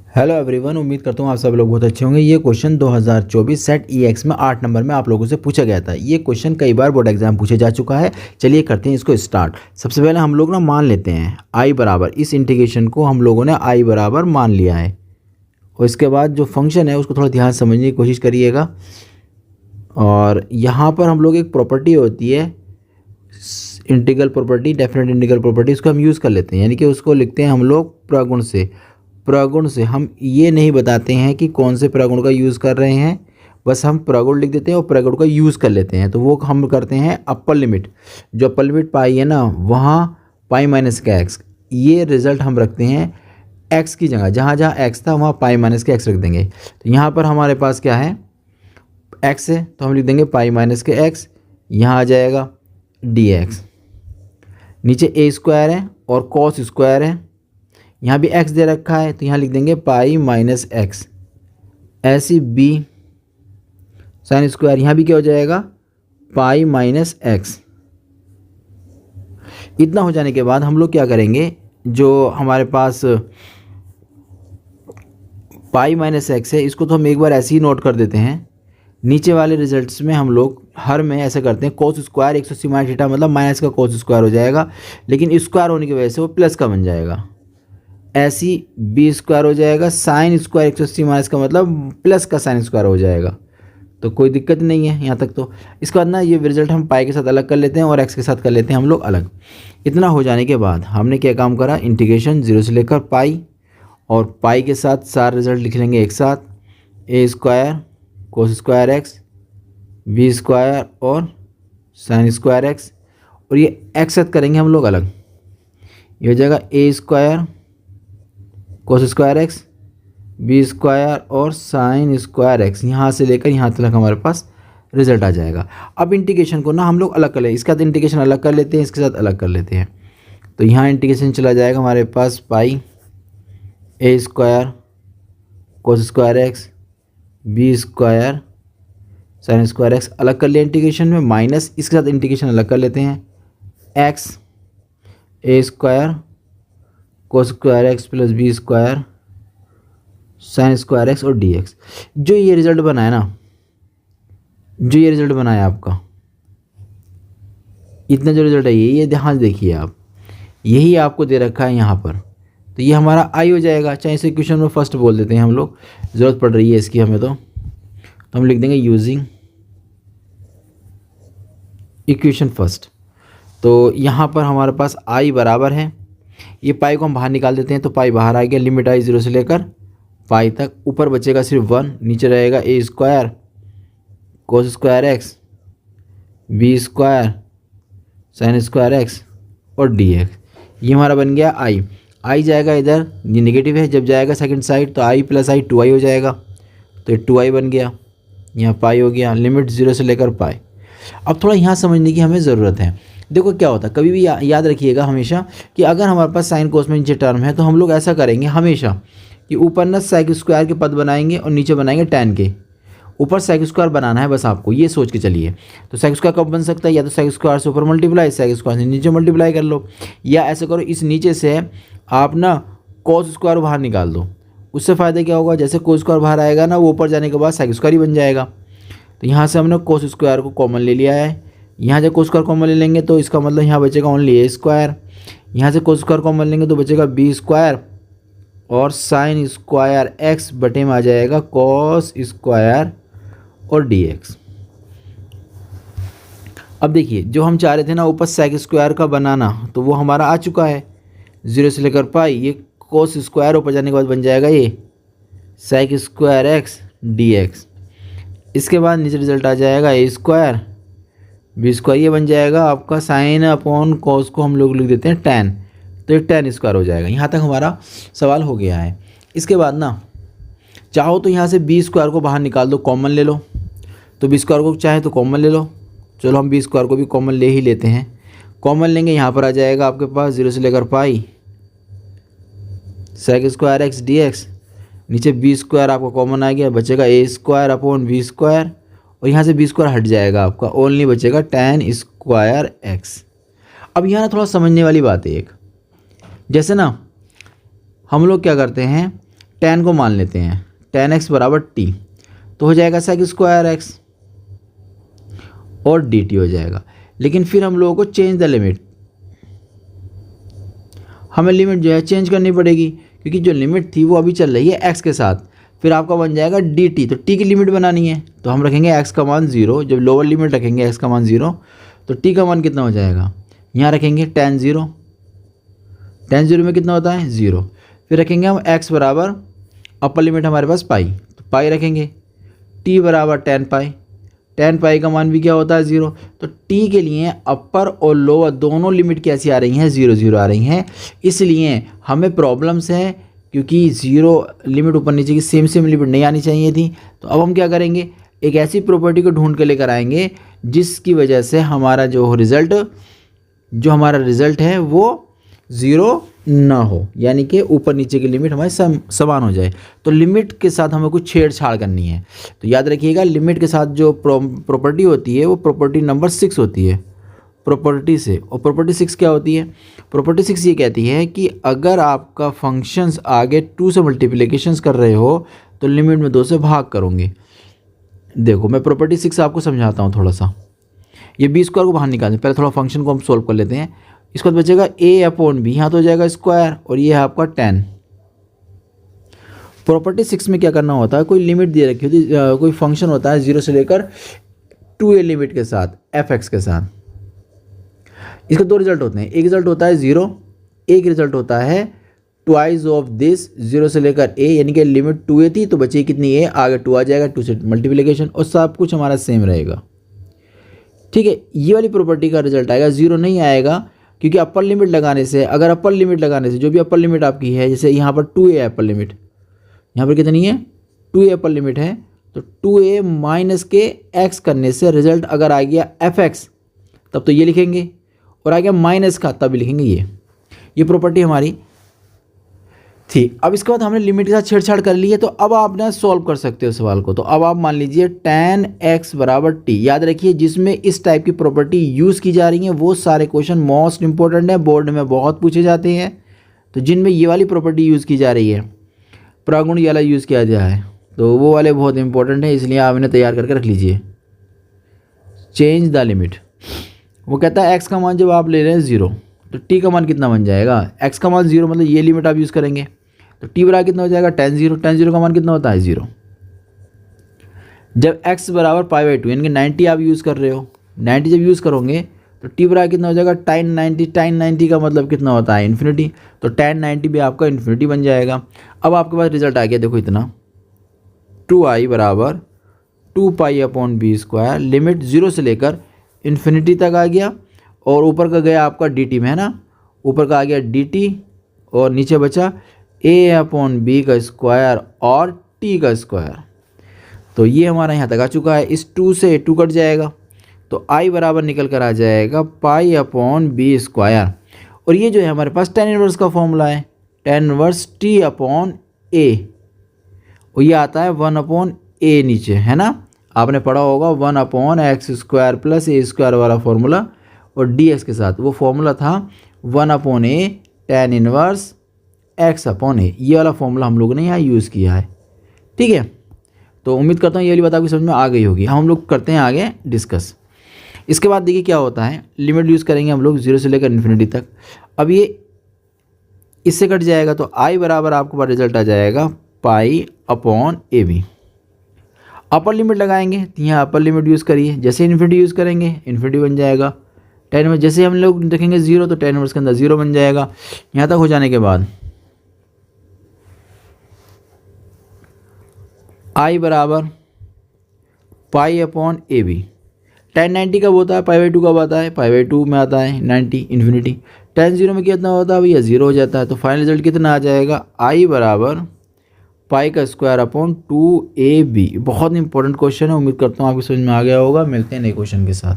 Hello everyone, उम्मीद करता हूँ आप सब लोग बहुत अच्छे होंगे। ये क्वेश्चन 2024 सेट EX में 8 नंबर में आप लोगों से पूछा गया था। ये क्वेश्चन कई बार बोर्ड एग्जाम पूछे जा चुका है। चलिए करते हैं इसको स्टार्ट। सबसे पहले हम लोग ना मान लेते हैं I बराबर, इस इंटीग्रेशन को हम लोगों ने I बराबर मान लिया है। और इसके बाद जो फंक्शन है उसको थोड़ा ध्यान समझने की कोशिश करिएगा। और यहाँ पर हम लोग एक प्रॉपर्टी होती है integral property, definite integral property, उसको हम यूज़ कर लेते हैं। यानी कि उसको लिखते हैं हम लोग प्रगुण से। प्रगुण से हम ये नहीं बताते हैं कि कौन से प्रगुण का यूज़ कर रहे हैं, बस हम प्रगुण लिख देते हैं और प्रगुण का यूज़ कर लेते हैं। तो वो हम करते हैं अपर लिमिट, जो अपर लिमिट पाई है ना वहाँ पाई माइनस का एक्स, ये रिज़ल्ट हम रखते हैं एक्स की जगह। जहाँ जहाँ एक्स था वहाँ पाई माइनस के एक्स रख देंगे। तो यहाँ पर हमारे पास क्या है, एक्स है तो हम लिख देंगे पाई माइनस के एक्स। यहाँ आ जाएगा dx, नीचे ए स्क्वायर है और कॉस स्क्वायर है, यहाँ भी x दे रखा है तो यहाँ लिख देंगे पाई माइनस एक्स। ऐसी बी साइन स्क्वायर, यहाँ भी क्या हो जाएगा पाई माइनस एक्स। इतना हो जाने के बाद हम लोग क्या करेंगे, जो हमारे पास पाई माइनस एक्स है इसको तो हम एक बार ऐसे ही नोट कर देते हैं। नीचे वाले रिजल्ट्स में हम लोग हर में ऐसे करते हैं कोस स्क्वायर 180 माइनस थीटा, मतलब माइनस का कोस स्क्वायर हो जाएगा, लेकिन स्क्वायर होने की वजह से वो प्लस का बन जाएगा। ऐसी बी स्क्वायर हो जाएगा, साइन स्क्वायर 180 माइनस का मतलब प्लस का साइन स्क्वायर हो जाएगा। तो कोई दिक्कत नहीं है यहाँ तक। तो इसके बाद ना ये रिजल्ट हम पाई के साथ अलग कर लेते हैं और एक्स के साथ कर लेते हैं हम लोग अलग। इतना हो जाने के बाद हमने क्या काम करा, इंटीग्रेशन 0 से लेकर पाई, और पाई के साथ सारे रिजल्ट लिख लेंगे एक साथ, A square cos square X, B square और साइन स्क्वायर एक्स, और ये एक्स साथ करेंगे हम लोग अलग। ये हो जाएगा A square cos square X, B square और साइन स्क्वायर एक्स। यहाँ से लेकर यहाँ तक हमारे पास रिजल्ट आ जाएगा। अब इंटीग्रेशन को ना हम लोग अलग कर लें, इसके साथ इंटीग्रेशन अलग कर लेते हैं, इसके साथ अलग कर लेते हैं। तो यहाँ इंटीग्रेशन चला जाएगा हमारे पास pi A square cos square X, B square sine square X, अलग कर लिया इंटीग्रेशन में, माइनस इसके साथ इंटीग्रेशन अलग कर लेते हैं X A square cos square X plus B square sine square X और dx। जो ये रिजल्ट बना है ना, जो ये रिजल्ट बना है आपका, इतना जो रिजल्ट है ये ध्यान से देखिए आप, यही आपको दे रखा है यहाँ पर। तो ये हमारा आई हो जाएगा, चाहे इसे क्वेश्चन में फर्स्ट बोल देते हैं हम लोग, ज़रूरत पड़ रही है इसकी हमें। तो हम लिख देंगे यूजिंग इक्वेशन फर्स्ट। तो यहाँ पर हमारे पास आई बराबर है, ये पाई को हम बाहर निकाल देते हैं तो पाई बाहर आ गया, लिमिट आई 0 से लेकर पाई तक। ऊपर बचेगा सिर्फ 1, नीचे रहेगा A square cos square X, B square sine square X और dx। ये हमारा बन गया आई। आई जाएगा इधर, ये नेगेटिव है, जब जाएगा सेकंड साइड तो आई प्लस आई 2i हो जाएगा, तो ये 2i बन गया, यहाँ पाई हो गया, लिमिट 0 से लेकर पाई। अब थोड़ा यहाँ समझने की हमें ज़रूरत है। देखो क्या होता है, कभी भी याद रखिएगा हमेशा कि अगर हमारे पास साइन कोस में नीचे टर्म है तो हम लोग ऐसा करेंगे हमेशा कि ऊपर ना सेक स्क्वायर के पद बनाएंगे और नीचे बनाएंगे tan के। ऊपर सेक स्क्वायर बनाना है बस आपको, ये सोच के चलिए। तो सेक स्क्वायर कब बन सकता है, या तो सेक स्क्वायर से ऊपर मल्टीप्लाई, सेक स्क्वायर से नीचे मल्टीप्लाई कर लो, या ऐसे करो इस नीचे से आप ना कोस स्क्वायर बाहर निकाल दो। उससे फ़ायदा क्या होगा, जैसे कोस स्क्वायर बाहर आएगा ना वो ऊपर जाने के बाद सेक स्क्वायर ही बन जाएगा। तो यहाँ से हमने कोस स्क्वायर को कॉमन ले लिया है, यहाँ से कोस स्क्वायर कॉमन ले लेंगे तो इसका मतलब यहाँ बचेगा ओनली ए स्क्वायर, यहाँ से कोस स्क्वायर कॉमन लेंगे तो बचेगा बी स्क्वायर और साइन स्क्वायर एक्स बटे में आ जाएगा कॉस स्क्वायर और dx। अब देखिए जो हम चाह रहे थे ना ऊपर सेक स्क्वायर का बनाना, तो वो हमारा आ चुका है 0 से लेकर पाई। ये कोस स्क्वायर ऊपर जाने के बाद बन जाएगा ये सेक स्क्वायर एक्स dx। इसके बाद नीचे रिजल्ट आ जाएगा ए स्क्वायर बी स्क्वायर, ये बन जाएगा आपका साइन अपॉन कॉस को हम लोग लिख देते हैं tan, तो ये tan स्क्वायर हो जाएगा। यहाँ तक हमारा सवाल हो गया है। इसके बाद ना चाहो तो यहाँ से बी स्क्वायर को बाहर निकाल दो, कॉमन ले लो। तो बी स्क्वायर को चाहे तो कॉमन ले लो, चलो हम बी स्क्वायर को भी कॉमन ले ही लेते हैं। कॉमन लेंगे, यहाँ पर आ जाएगा आपके पास 0 से लेकर पाई सेक स्क्वायर एक्स dx, नीचे बी स्क्वायर आपका कॉमन आ गया, बचेगा ए स्क्वायर अपॉन बी स्क्वायर, और यहाँ से बी स्क्वायर हट जाएगा आपका, ओनली बचेगा tan स्क्वायर एक्स। अब यहाँ ना थोड़ा समझने वाली बात है एक, जैसे ना हम लोग क्या करते हैं tan को मान लेते हैं, tan x बराबर t, तो हो जाएगा sec स्क्वायर x और dt हो जाएगा। लेकिन फिर हम लोगों को चेंज द लिमिट, हमें लिमिट जो है चेंज करनी पड़ेगी, क्योंकि जो लिमिट थी वो अभी चल रही है x के साथ। फिर आपका बन जाएगा dt, तो t की लिमिट बनानी है तो हम रखेंगे x का मान 0। जब लोअर लिमिट रखेंगे x का मान 0 तो t का मान कितना हो जाएगा, यहाँ रखेंगे tan 0, tan 0 में कितना होता है 0। फिर रखेंगे हम x बराबर अपर लिमिट हमारे पास पाई, तो पाई रखेंगे, t बराबर tan पाई का मान भी क्या होता है 0। तो t के लिए अपर और लोअर दोनों लिमिट कैसी आ रही हैं 0 0 आ रही हैं, इसलिए हमें प्रॉब्लम्स है, क्योंकि 0 लिमिट ऊपर नीचे की सेम लिमिट नहीं आनी चाहिए थी। तो अब हम क्या करेंगे, एक ऐसी प्रॉपर्टी को ढूंढ के लेकर आएंगे जिसकी वजह से हमारा जो हमारा रिज़ल्ट है वो 0 ना हो, यानी कि ऊपर नीचे की लिमिट हमारी समान हो जाए। तो लिमिट के साथ हमें कुछ छेड़छाड़ करनी है। तो याद रखिएगा, लिमिट के साथ जो प्रॉपर्टी होती है वो प्रॉपर्टी नंबर 6 होती है प्रॉपर्टी से। और प्रॉपर्टी 6 क्या होती है, प्रॉपर्टी 6 ये कहती है कि अगर आपका फंक्शंस आगे 2 से मल्टीप्लिकेशंस कर रहे हो तो लिमिट में 2 से भाग करोगे। देखो मैं प्रॉपर्टी 6 आपको समझाता हूँ थोड़ा सा। ये बी स्क्वायर को बाहर निकालते हैं, पहले थोड़ा फंक्शन को हम सोल्व कर लेते हैं। इसके बाद बचेगा a अपॉन बी, यहाँ तो हो जाएगा स्क्वायर, और ये है आपका tan। प्रॉपर्टी 6 में क्या करना होता है, कोई लिमिट दे रखी होती है, कोई फंक्शन होता है 0 से लेकर 2a लिमिट के साथ f(x) के साथ। इसके 2 रिजल्ट होते हैं, एक रिजल्ट होता है 0, एक रिजल्ट होता है ट्वाइस ऑफ दिस 0 से लेकर a, यानी कि लिमिट 2a थी तो बची कितनी a, आगे 2 आ जाएगा, 2 से मल्टीप्लिकेशन, और सब कुछ हमारा सेम रहेगा। ठीक है, ये वाली प्रॉपर्टी का रिजल्ट आएगा 0 नहीं आएगा, क्योंकि अपर लिमिट लगाने से, अगर अपर लिमिट लगाने से जो भी अपर लिमिट आपकी है, जैसे यहाँ पर 2a अपर लिमिट, यहाँ पर कितनी है 2a अपर लिमिट है, तो 2a माइनस के x करने से रिजल्ट अगर आ गया f(x) तब तो ये लिखेंगे, और आ गया माइनस का तब भी लिखेंगे ये प्रॉपर्टी हमारी थी। अब इसके बाद हमने लिमिट के साथ छेड़छाड़ कर ली है, तो अब आप ना सॉल्व कर सकते हो सवाल को। तो अब आप मान लीजिए tan x बराबर t, याद रखिए जिसमें इस टाइप की प्रॉपर्टी यूज़ की जा रही है वो सारे क्वेश्चन मोस्ट इंपॉर्टेंट है, बोर्ड में बहुत पूछे जाते हैं। तो जिनमें ये वाली प्रॉपर्टी यूज़ की जा रही है, प्रागुण वाला यूज़ किया जाए, तो वो वाले बहुत इंपॉर्टेंट है, इसलिए आप इन्हें तैयार करके रख लीजिए। चेंज द लिमिट, वो कहता है x का मान जब आप ले रहे हैं 0 तो t का मान कितना बन जाएगा, x का मान 0 मतलब ये लिमिट आप यूज़ करेंगे, तो t बराबर कितना हो जाएगा tan 0 का मान कितना होता है 0। जब x बराबर π/2 यानी कि 90 आप यूज़ कर रहे हो, 90 जब यूज़ करोगे तो t बराबर कितना हो जाएगा tan 90 का मतलब कितना होता है इन्फिनिटी, तो tan 90 भी आपका इन्फिनिटी बन जाएगा। अब आपके पास रिजल्ट आ गया, देखो इतना 2i बराबर 2π/b², लिमिट 0 से लेकर इन्फिनिटी तक आ गया, और ऊपर का गया आपका dt में, है ना, ऊपर का आ गया dt, और नीचे बचा a/b का स्क्वायर और t का स्क्वायर। तो ये हमारा यहाँ तक आ चुका है, इस 2 से 2 कट जाएगा, तो i बराबर निकल कर आ जाएगा π/b²। और ये जो है हमारे पास tan इनवर्स का फॉर्मूला है, tan इनवर्स t/a, और ये आता है 1/a नीचे, है ना, आपने पढ़ा होगा 1/x² + a² वाला फॉर्मूला, और dx के साथ वो फॉर्मूला था 1/a tan इनवर्स x/a, ये वाला फॉर्मूला हम लोगों ने यहाँ यूज़ किया है। ठीक है, तो उम्मीद करता हूँ ये वाली बात आपकी समझ में आ गई होगी। हम लोग करते हैं आगे डिस्कस। इसके बाद देखिए क्या होता है, लिमिट यूज़ करेंगे हम लोग 0 से लेकर इन्फिनिटी तक। अब ये इससे कट जाएगा, तो i बराबर आपके पास रिजल्ट आ जाएगा π/ab। अपर लिमिट लगाएंगे, तो यहाँ अपर लिमिट यूज़ करिए, जैसे इन्फिनिटी यूज़ करेंगे इन्फिनिटी बन जाएगा। tan इनवर्स जैसे हम लोग रखेंगे 0 तो tan इनवर्स के अंदर 0 बन जाएगा। यहाँ तक हो जाने के बाद i बराबर π/ab। tan 90 कब होता है, π/2 कब आता है, π/2 में आता है 90 इन्फिनिटी। tan 0 में कितना होता है भैया 0 हो जाता है। तो फाइनल रिजल्ट कितना आ जाएगा, i बराबर π²/2ab। बहुत इंपॉर्टेंट क्वेश्चन है, उम्मीद करता हूँ आपकी समझ में आ गया होगा। मिलते हैं नए क्वेश्चन के साथ।